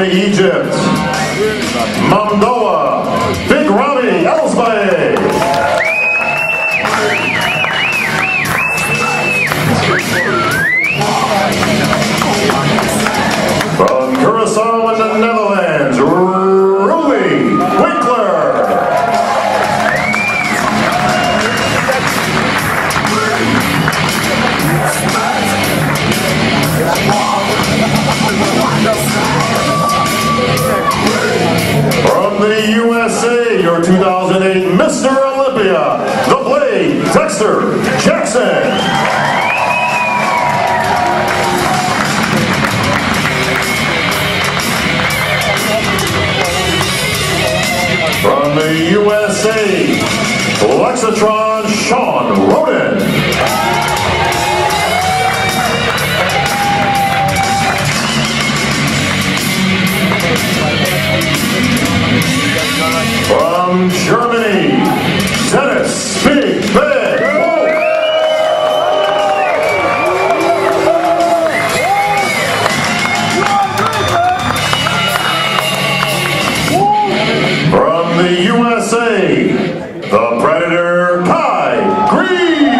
Egypt, Mamdoa Big Rami Elsbaye. From Curaçao in the Netherlands, Ruli Winkler. From the USA, your 2008 Mr. Olympia, the Blade, Dexter Jackson. From the USA, Lexatron Sean Roden. From Germany, Dennis Big Ben. From the USA, the Predator Kai Green.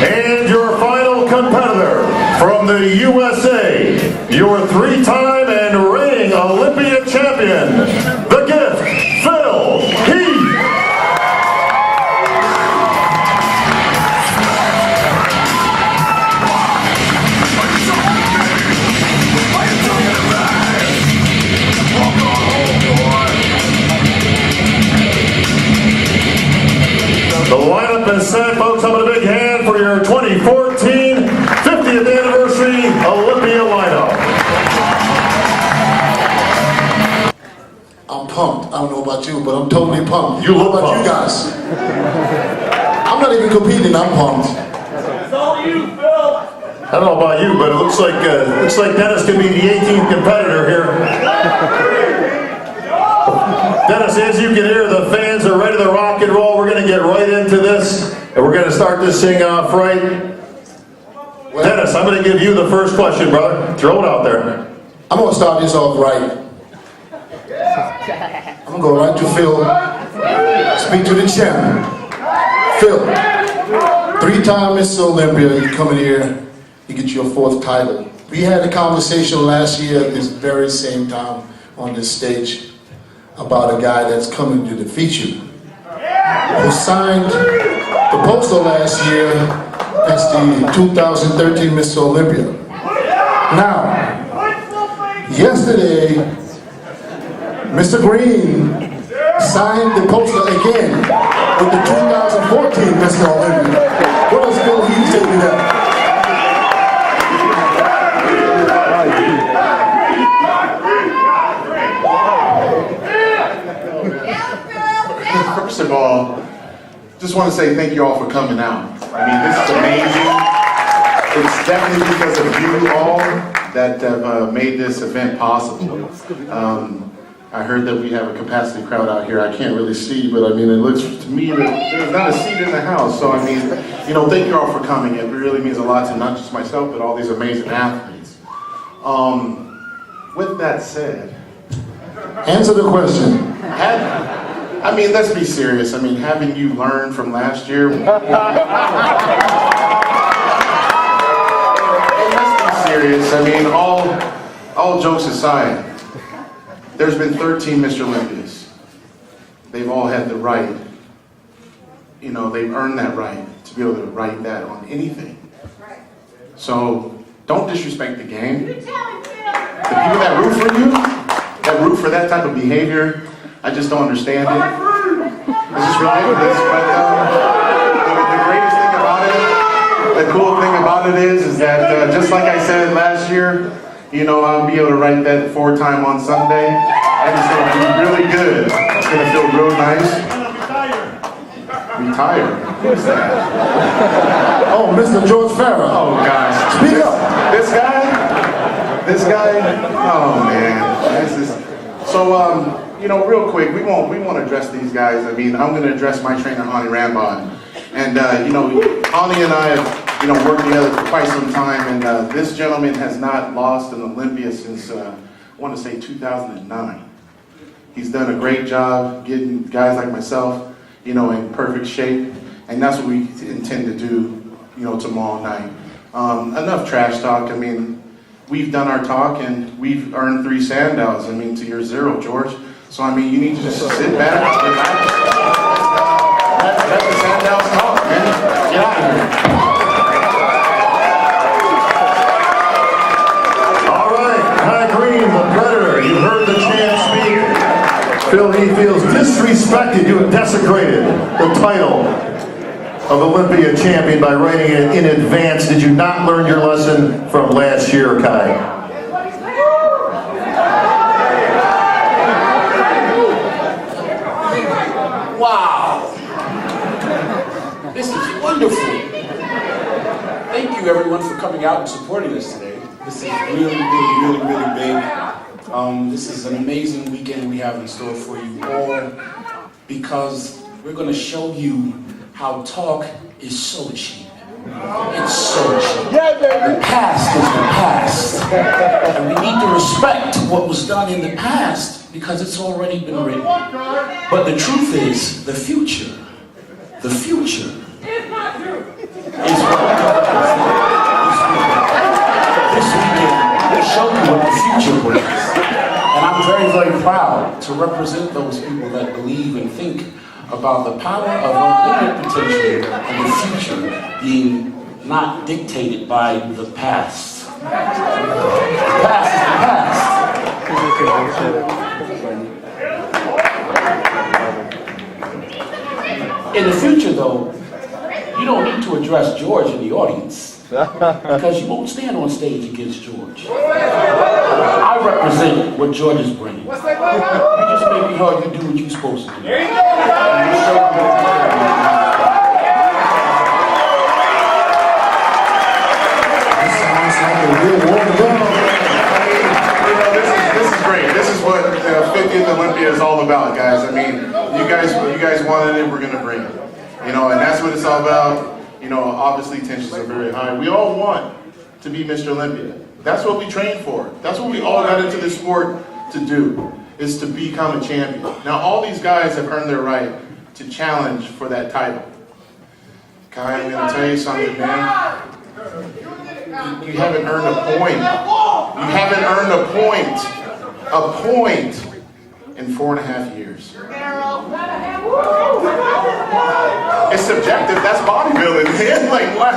And your final competitor from the USA, your three-time and reigning Olympia champion, the Gift, Phil Heath. The lineup is set, folks. How about a big hand for your 2014 50th anniversary Olympia lineup? I'm pumped. I don't know about you, but I'm totally pumped. You look How about pumped. you guys? I'm not even competing. I'm pumped. It's all you, Phil. I don't know about you, but it looks like Dennis could be the 18th competitor here. Dennis, as you can hear, the fans are ready to rock and roll. We're going to get right into this, and we're going to start this thing off right. Dennis, I'm going to give you the first question, brother. Throw it out there. I'm going to start this off right. I'm going to go right to Phil. Speak to the champ. Phil, three-time Mr. Olympia. You come in here, you get your fourth title. We had a conversation last year at this very same time on this stage about a guy that's coming to defeat you, who signed the poster last year as the 2013 Mr. Olympia. Now, yesterday, Mr. Green signed the poster again with the 2014 Mr. Olympia. What does Phil Heath say to that? First of all, just want to say thank you all for coming out. I mean, this is amazing. It's definitely because of you all that have made this event possible. I heard that we have a capacity crowd out here. I can't really see, but I mean, it looks to me that there's not a seat in the house. So I mean, you know, thank you all for coming. It really means a lot to not just myself, but all these amazing athletes. With that said, Answer the question. I mean, let's be serious. I mean, having you learn from last year. Let's be serious. I mean, all jokes aside, there's been 13 Mr. Olympias. They've all had the right, you know, they've earned that right to be able to write that on anything. So don't disrespect the game. The people that root for you, that root for that type of behavior, I just don't understand it. It's just ridiculous. But the greatest thing about it, the cool thing about it is that just like I said last year, you know, I'll be able to write that 4-time on Sunday, and it's going to be really good. It's going to feel real nice. Retire? Who's that? Oh, Mr. George Farrah. Oh gosh. Speak up. This guy, oh man, this is you know, real quick, we won't address these guys. I mean, I'm going to address my trainer, Hani Rambod. And, you know, Hani and I have, you know, worked together for quite some time. And this gentleman has not lost an Olympia since, I want to say 2009. He's done a great job getting guys like myself, you know, in perfect shape. And that's what we intend to do, you know, tomorrow night. Enough trash talk. I mean, we've done our talk and we've earned 3 Sandals. I mean, to your 0, George. So, I mean, you need to just sit back, relax. Let the Sandals talk, man. Get out of here. All right, Ty Green, the Predator. You heard the champ speak. Phil, he feels disrespected. You have desecrated the title of Olympia champion by writing it in advance. Did you not learn your lesson from last year, Kai? Wow. This is wonderful. Thank you everyone for coming out and supporting us today. This is really big. This is an amazing weekend we have in store for you all because we're going to show you how talk is so cheap. It's so cheap. The past is the past. And we need to respect what was done in the past because it's already been written. But the truth is, the future is what this weekend will show you what the future brings. And I'm very proud to represent those people that believe and think about the power of unlimited potential and the future being not dictated by the past. The past is the past. In the future, though, you don't need to address George in the audience because you won't stand on stage against George. I represent what George is bringing. You just make me hard you do what you're supposed to do. There you go, This sounds like a real war to go. You know, this is great. This is what 50th Olympia is all about, guys. I mean, you guys wanted it, we're going to bring it. You know, and that's what it's all about. You know, obviously tensions are very high. We all want to be Mr. Olympia. That's what we train for. That's what we all got into this sport to do, is to become a champion. Now, all these guys have earned their right to challenge for that title. Kai, I'm going to tell you something, man. You haven't earned a point. You haven't earned a point in 4.5 years. It's subjective. That's bodybuilding. Like what?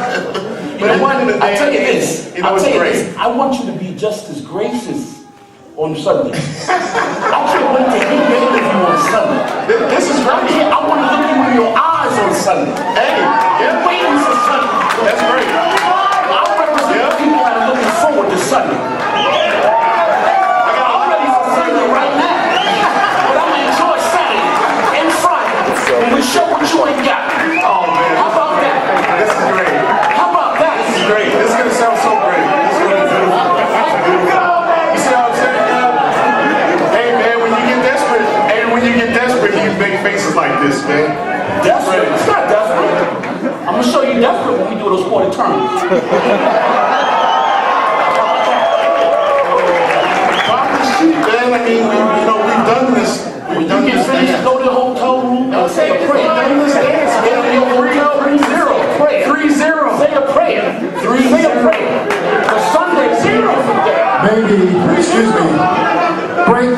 You know what? I'll tell you this. You know, it's great. I want you to be just as gracious on Sunday. I can't wait to hear your interview on Sunday. This is great. I want to look you in your eyes on Sunday. Hey, yeah. Waiting for Sunday. That's great. I represent people that are looking forward to Sunday. I'm ready for Sunday right now. But I'm going to enjoy Saturday and Friday. And we show what you ain't got. Oh, man. How about that? This is great. How about that? This is great. This is going to sound so great. This is going to be beautiful. You see what I'm saying? Hey, man, when you get desperate, you make faces like this, man. Desperate? It's not desperate. I'm going to show you desperate when we do those 40 turns. Man, I mean, we've done this. When you get finished, go to the hotel room and say a prayer. Done this dance, man. In your hotel, 3-0. Prayer. 3-0. Say a prayer. Say a prayer. For Sunday, 0 from there. Maybe, excuse me, break.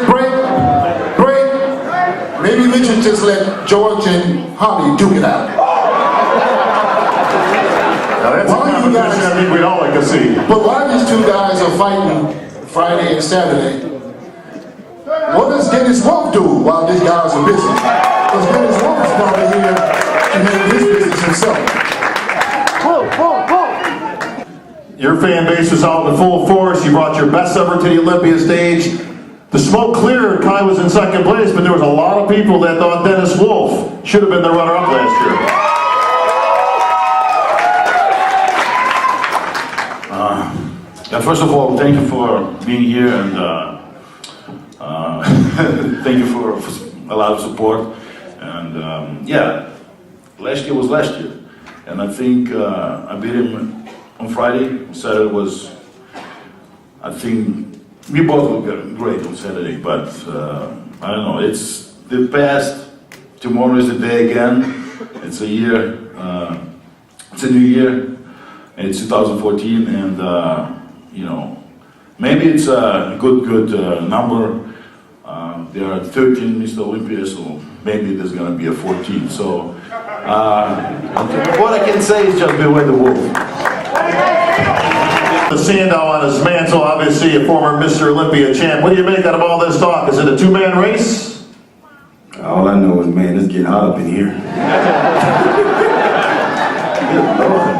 Maybe we should just let George and Hani duke it out. Now that's a competition I think we'd all like to see. But while these two guys are fighting Friday and Saturday, what does Dennis Wolf do while these guys are busy? Because Dennis Wolf is probably here to handle his business himself. Your fan base was out in full force. You brought your best ever to the Olympia stage. The smoke cleared. Kai was in second place, but there was a lot of people that thought Dennis Wolf should have been the runner-up last Yeah, first of all, thank you for being here and thank you for a lot of support. And yeah, last year was last year. And I think I beat him on Friday. Saturday was, I think, we both looked great on Saturday, but I don't know, it's the past. Tomorrow is the day again. It's a year, it's a new year. It's 2014, and you know, maybe it's a good number. There are 13 Mr. Olympia, so maybe there's gonna be a 14. So what I can say is just beware the wolf. The Sandow on his mantle, obviously a former Mr. Olympia champ. What do you make out of all this talk? Is it a two-man race? All I know is, man, it's getting hot up in here. Good Lord.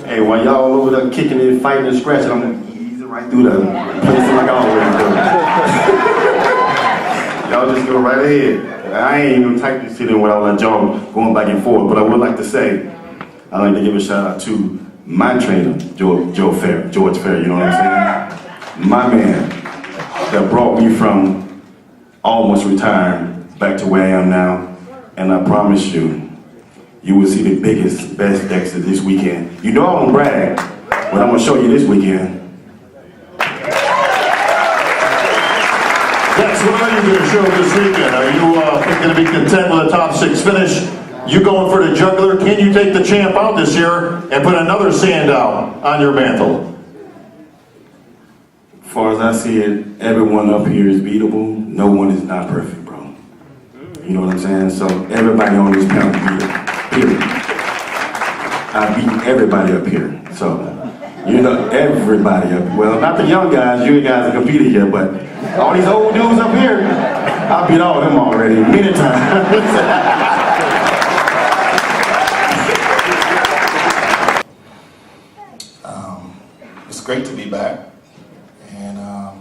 Hey, while y'all over there kicking and fighting and scratching, I'm gonna ease it right through the place like I always do. Y'all just go right ahead. I ain't even type this shit in without letting y'all going back and forth, but I would like to say, I'd like to give a shout out to my trainer, George Fair, you know what I'm saying? My man that brought me from almost retired back to where I am now, and I promise you, you will see the biggest, best Dexter this weekend. You know I don't brag, but I'm gonna show you this weekend. Dex, what are you going to show this weekend? Are you going to be content with a top 6 finish? You going for the juggler? Can you take the champ out this year and put another Sandow on your mantle? As far as I see it, everyone up here is beatable. No one is not perfect, bro. You know what I'm saying? So everybody on this panel is beatable, period. I beat everybody up here. So, you know, everybody up here. Well, not the young guys. You guys are competing here, but all these old dudes up here, I beat all of them already many times. It's great to be back, and I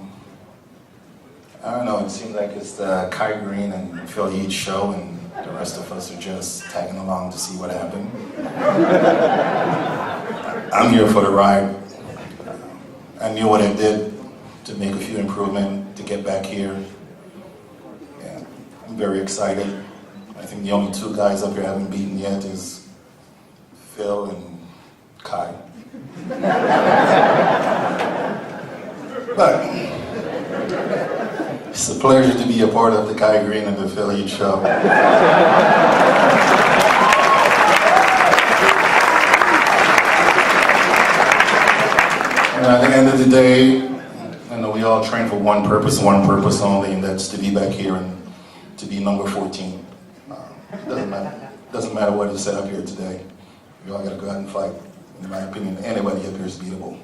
don't know, it seems like it's the Kai Green and Phil Heath show, and the rest of us are just tagging along to see what happened. I'm here for the ride. I knew what I did to make a few improvements to get back here. Yeah, I'm very excited. I think the only 2 guys up here I haven't beaten yet is Phil and Kai. But it's a pleasure to be a part of the Kai Green and the Phil Heath show. And at the end of the day, I know we all train for one purpose only, and that's to be back here and to be number 14. Doesn't matter what is said up here today. We all got to go out and fight. In my opinion, anybody up here is beatable.